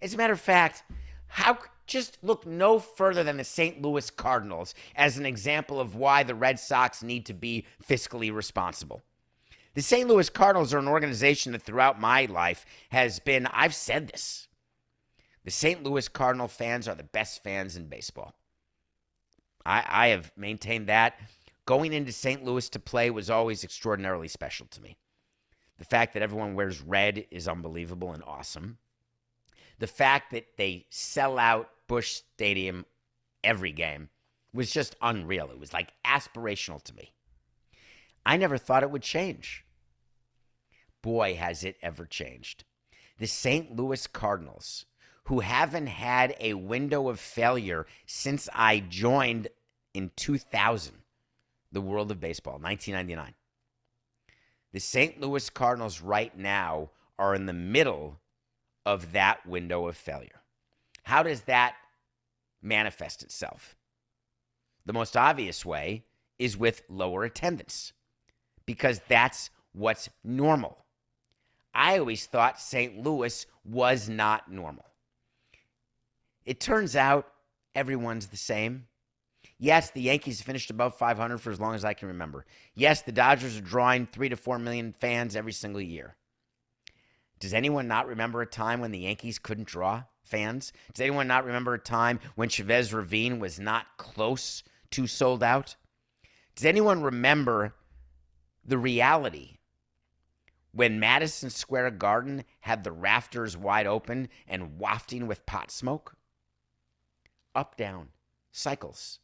As a matter of fact, just look no further than the St. Louis Cardinals as an example of why the Red Sox need to be fiscally responsible. The St. Louis Cardinals are an organization that throughout my life has been, I've said this, the St. Louis Cardinal fans are the best fans in baseball. I have maintained that. Going into St. Louis to play was always extraordinarily special to me. The fact that everyone wears red is unbelievable and awesome. The fact that they sell out Busch Stadium every game was just unreal. It was like aspirational to me. I never thought it would change. Boy, has it ever changed. The St. Louis Cardinals, who haven't had a window of failure since I joined in 2000, the world of baseball, 1999. The St. Louis Cardinals right now are in the middle of that window of failure. How does that manifest itself? The most obvious way is with lower attendance, because that's what's normal. I always thought St. Louis was not normal. It turns out everyone's the same. Yes, the Yankees finished above 500 for as long as I can remember. Yes, the Dodgers are drawing 3 to 4 million fans every single year. Does anyone not remember a time when the Yankees couldn't draw fans? Does anyone not remember a time when Chavez Ravine was not close to sold out? Does anyone remember the reality when Madison Square Garden had the rafters wide open and wafting with pot smoke? Up, down, cycles.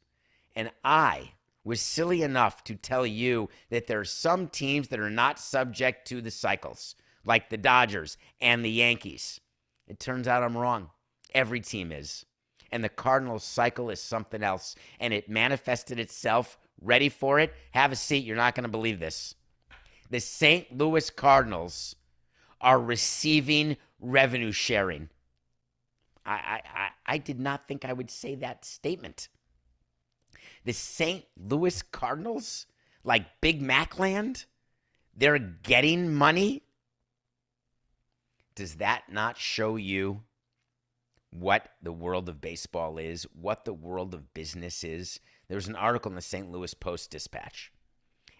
And I was silly enough to tell you that there are some teams that are not subject to the cycles, like the Dodgers and the Yankees. It turns out I'm wrong. Every team is. And the Cardinals cycle is something else. And it manifested itself. Ready for it? Have a seat. You're not going to believe this. The St. Louis Cardinals are receiving revenue sharing. I did not think I would say that statement. The St. Louis Cardinals, like Big Mac land, they're getting money. Does that not show you what the world of baseball is, what the world of business is? There was an article in the St. Louis Post-Dispatch.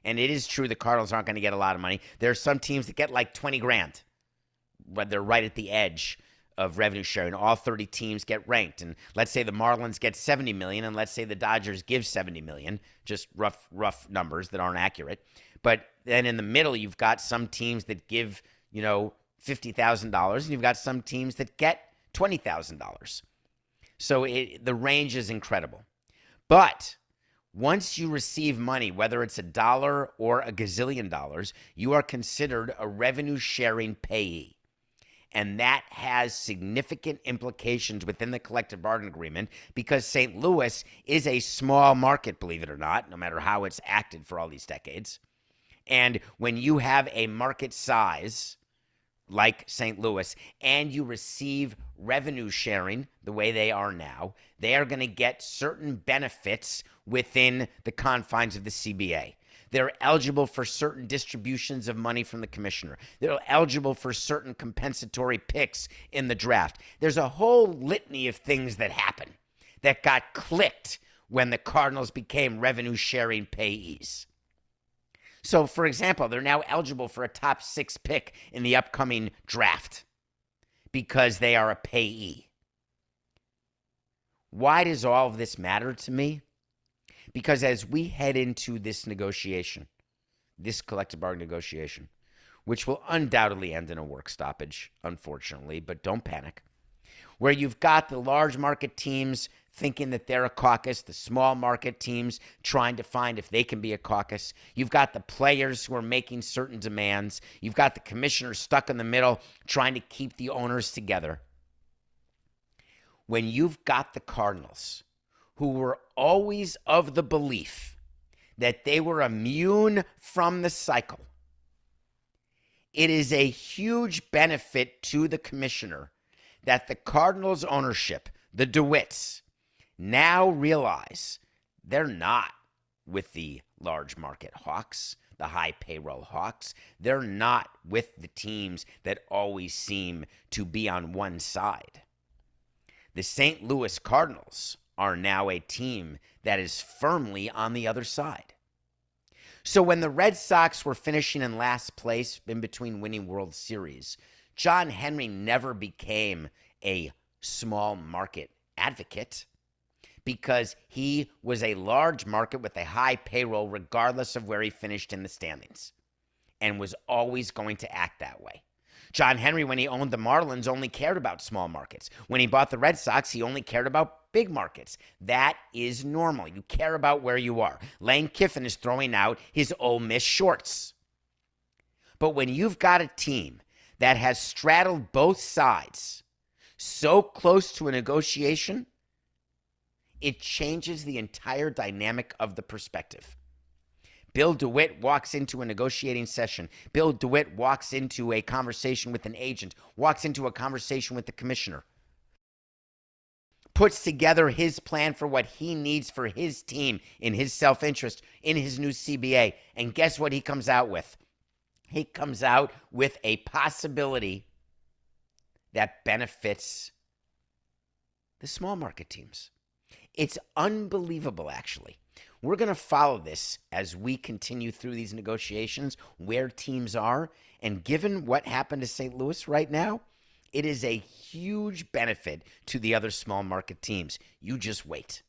And it is true the Cardinals aren't going to get a lot of money. There are some teams that get like 20 grand, but they're right at the edge of revenue sharing. All 30 teams get ranked. And let's say the Marlins get 70 million, and let's say the Dodgers give 70 million, just rough numbers that aren't accurate. But then in the middle, you've got some teams that give, $50,000, and you've got some teams that get $20,000. So the range is incredible. But once you receive money, whether it's $1 or a gazillion dollars, you are considered a revenue sharing payee. And that has significant implications within the collective bargaining agreement, because St. Louis is a small market, believe it or not, no matter how it's acted for all these decades. And when you have a market size like St. Louis and you receive revenue sharing the way they are now, they are going to get certain benefits within the confines of the CBA. They're eligible for certain distributions of money from the commissioner. They're eligible for certain compensatory picks in the draft. There's a whole litany of things that happen that got clicked when the Cardinals became revenue-sharing payees. So, for example, they're now eligible for a top 6 pick in the upcoming draft because they are a payee. Why does all of this matter to me? Because as we head into this negotiation, this collective bargaining negotiation, which will undoubtedly end in a work stoppage, unfortunately, but don't panic, where you've got the large market teams thinking that they're a caucus, the small market teams trying to find if they can be a caucus. You've got the players who are making certain demands. You've got the commissioner stuck in the middle trying to keep the owners together. When you've got the Cardinals, who were always of the belief that they were immune from the cycle, it is a huge benefit to the commissioner that the Cardinals ownership, the DeWitts, now realize they're not with the large market hawks, the high payroll hawks. They're not with the teams that always seem to be on one side. The St. Louis Cardinals are now a team that is firmly on the other side. So when the Red Sox were finishing in last place in between winning World Series, John Henry never became a small market advocate because he was a large market with a high payroll regardless of where he finished in the standings and was always going to act that way. John Henry, when he owned the Marlins, only cared about small markets. When he bought the Red Sox, he only cared about big markets. That is normal. You care about where you are. Lane Kiffin is throwing out his Ole Miss shorts. But when you've got a team that has straddled both sides so close to a negotiation, it changes the entire dynamic of the perspective. Bill DeWitt walks into a negotiating session. Bill DeWitt walks into a conversation with an agent, walks into a conversation with the commissioner, puts together his plan for what he needs for his team in his self-interest, in his new CBA. And guess what he comes out with? He comes out with a possibility that benefits the small market teams. It's unbelievable, actually. We're going to follow this as we continue through these negotiations, where teams are. And given what happened to St. Louis right now, it is a huge benefit to the other small market teams. You just wait.